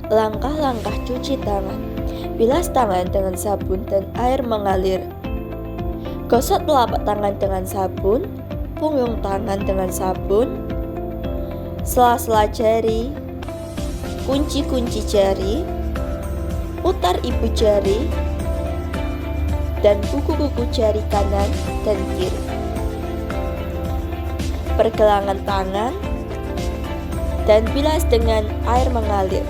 Langkah-langkah cuci tangan. Bilas tangan dengan sabun dan air mengalir. Gosok telapak tangan dengan sabun, punggung tangan dengan sabun, sela-sela jari, kunci-kunci jari, putar ibu jari, dan kuku-kuku jari kanan dan kiri. Pergelangan tangan, dan bilas dengan air mengalir.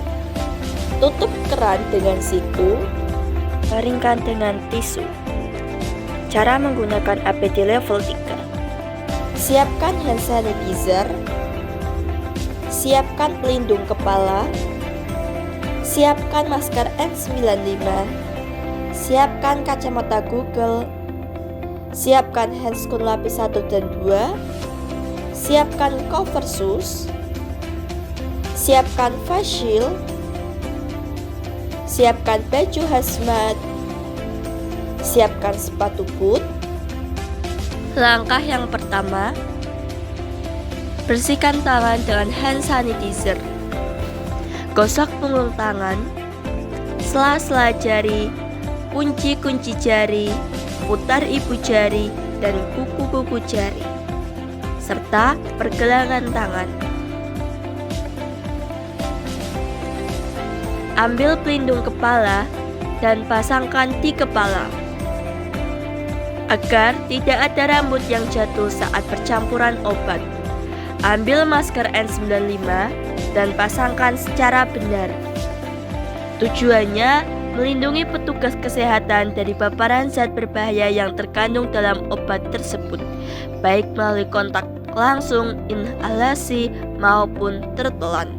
Tutup keran dengan siku, keringkan dengan tisu. Cara menggunakan APD level 3. Siapkan hand sanitizer, siapkan pelindung kepala, siapkan masker N95, siapkan kacamata Google, siapkan handscoon lapis 1 dan 2, siapkan cover shoes, siapkan face shield, siapkan baju hazmat, siapkan sepatu boot. Langkah yang pertama, bersihkan tangan dengan hand sanitizer. Gosok punggung tangan, sela-sela jari, kunci-kunci jari, putar ibu jari, dan kuku-kuku jari, serta pergelangan tangan. Ambil pelindung kepala dan pasangkan di kepala, agar tidak ada rambut yang jatuh saat percampuran obat. Ambil masker N95 dan pasangkan secara benar. Tujuannya melindungi petugas kesehatan dari paparan zat berbahaya yang terkandung dalam obat tersebut, baik melalui kontak langsung, inhalasi, maupun tertelan.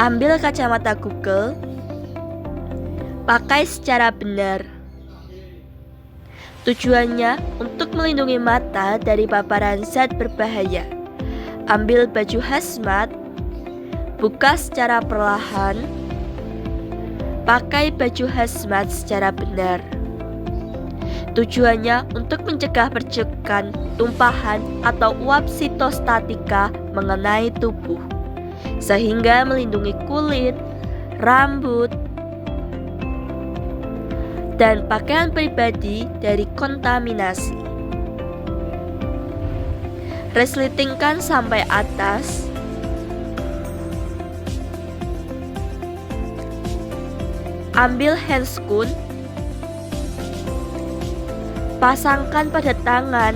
Ambil kacamata Google, pakai secara benar. Tujuannya untuk melindungi mata dari paparan zat berbahaya. Ambil baju hazmat, buka secara perlahan. Pakai baju hazmat secara benar. Tujuannya untuk mencegah percikan, tumpahan, atau uap sitostatika mengenai tubuh, sehingga melindungi kulit, rambut, dan pakaian pribadi dari kontaminasi. Resletingkan sampai atas. Ambil handscoon, pasangkan pada tangan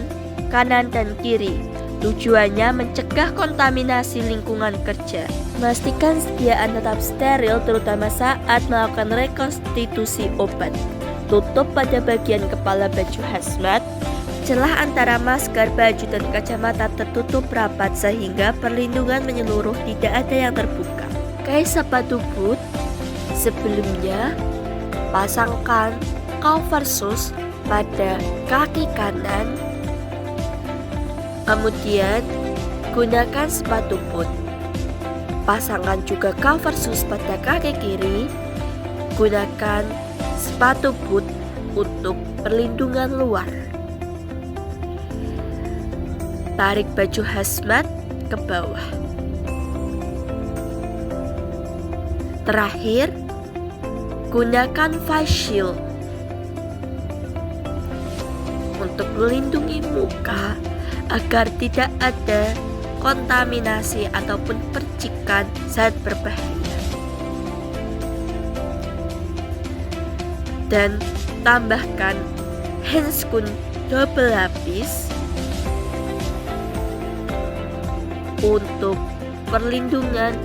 kanan dan kiri. Tujuannya mencegah kontaminasi lingkungan kerja. Pastikan sediaan tetap steril, terutama saat melakukan rekonstitusi obat. Tutup pada bagian kepala baju hazmat. Celah antara masker, baju, dan kacamata tertutup rapat sehingga perlindungan menyeluruh, tidak ada yang terbuka. Pakai sepatu boot. Sebelumnya, pasangkan cover shoes pada kaki kanan. Kemudian, gunakan sepatu boot. Pasangkan juga cover shoes pada kaki kiri. Gunakan sepatu boot untuk perlindungan luar. Tarik baju hazmat ke bawah. Terakhir, gunakan face shield untuk melindungi muka agar tidak ada kontaminasi ataupun percikan zat berbahaya. Dan tambahkan handscoon double lapis untuk perlindungan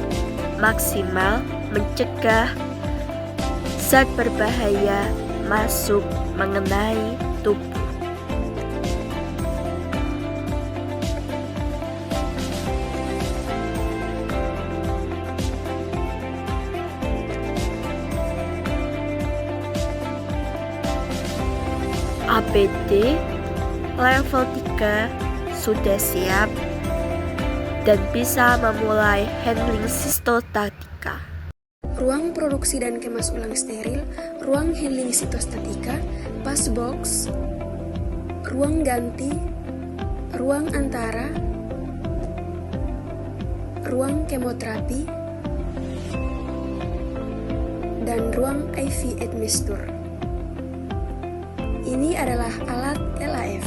maksimal, mencegah zat berbahaya masuk mengenai tubuh. APD level 3 sudah siap dan bisa memulai handling sitostatika. Ruang produksi dan kemas ulang steril, ruang handling sitostatika, pass box, ruang ganti, ruang antara, ruang kemoterapi, dan ruang IV admixture. Ini adalah alat LAF.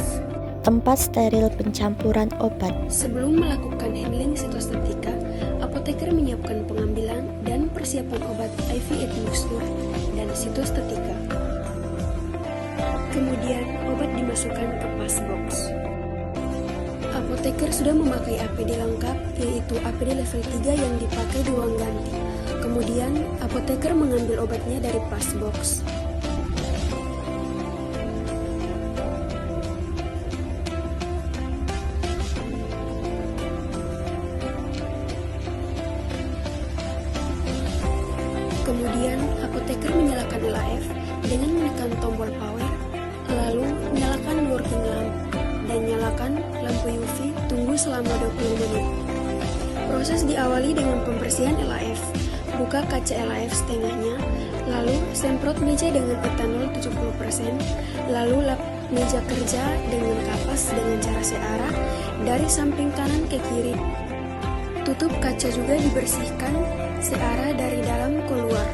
Tempat steril pencampuran obat. Sebelum melakukan handling sitostatika, apoteker menyiapkan pengambilan dan persiapan obat IV admixture dan sitostatika. Kemudian, obat dimasukkan ke pas box. Apoteker sudah memakai APD lengkap, yaitu APD level 3 yang dipakai di ruang ganti. Kemudian, apoteker mengambil obatnya dari pas box. Kemudian, apoteker menyalakan LAF dengan menekan tombol power, lalu nyalakan working lamp, dan nyalakan lampu UV, tunggu selama 20 menit. Proses diawali dengan pembersihan LAF, buka kaca LAF setengahnya, lalu semprot meja dengan etanol 70%, lalu lap meja kerja dengan kapas dengan cara searah dari samping kanan ke kiri. Tutup kaca juga dibersihkan searah dari dalam keluar.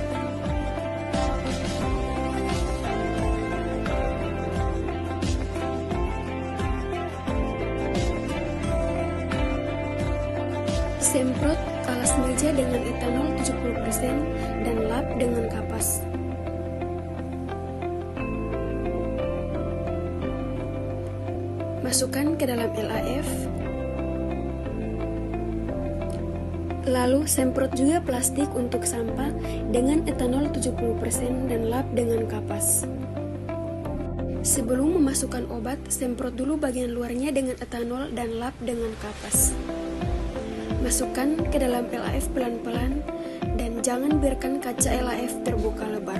Semprot alas meja dengan etanol 70% dan lap dengan kapas. Masukkan ke dalam LAF. Lalu semprot juga plastik untuk sampah dengan etanol 70% dan lap dengan kapas. Sebelum memasukkan obat, semprot dulu bagian luarnya dengan etanol dan lap dengan kapas. Masukkan ke dalam LAF pelan-pelan dan jangan biarkan kaca LAF terbuka lebar.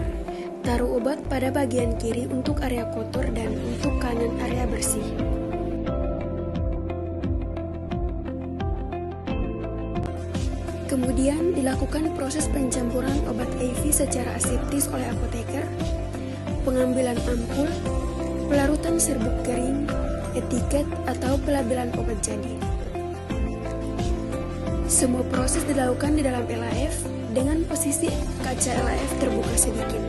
Taruh obat pada bagian kiri untuk area kotor dan untuk kanan area bersih. Kemudian dilakukan proses pencampuran obat IV secara aseptis oleh apoteker, pengambilan ampul, pelarutan serbuk kering, etiket atau pelabelan obat jadi. Semua proses dilakukan di dalam LAF dengan posisi kaca LAF terbuka sedikit.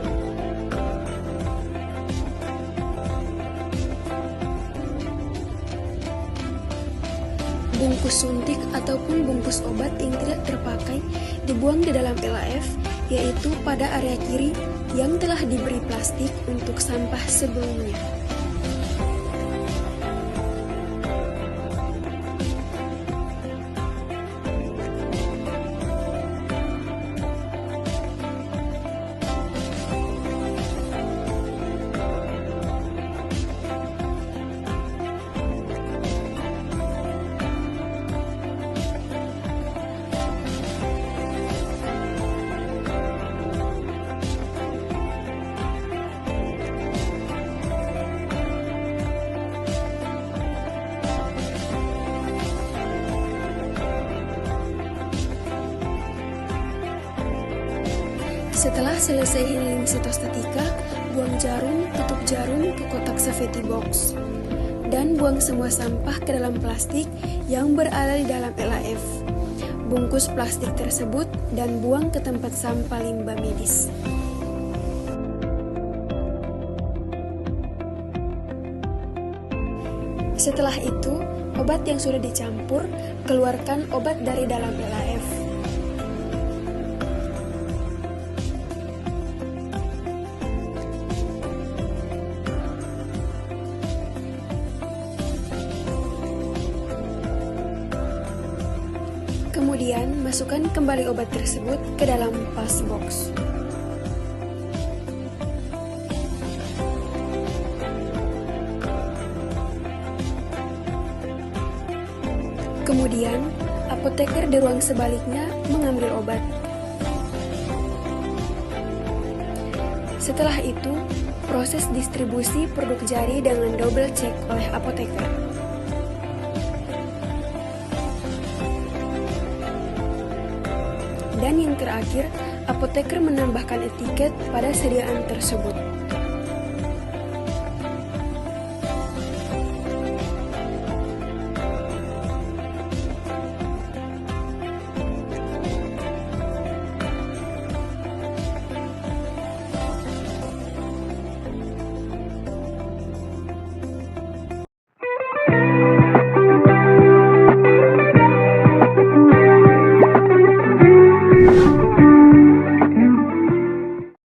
Bungkus suntik ataupun bungkus obat yang tidak terpakai dibuang di dalam LAF, yaitu pada area kiri yang telah diberi plastik untuk sampah sebelumnya. Setelah selesai handling sitostatika, buang jarum, tutup jarum ke kotak safety box, dan buang semua sampah ke dalam plastik yang berada di dalam LAF. Bungkus plastik tersebut dan buang ke tempat sampah limbah medis. Setelah itu, obat yang sudah dicampur, keluarkan obat dari dalam LAF. Kemudian, masukkan kembali obat tersebut ke dalam pas box. Kemudian, apoteker di ruang sebaliknya mengambil obat. Setelah itu, proses distribusi produk jadi dengan double check oleh apoteker. Dan yang terakhir, apoteker menambahkan etiket pada sediaan tersebut.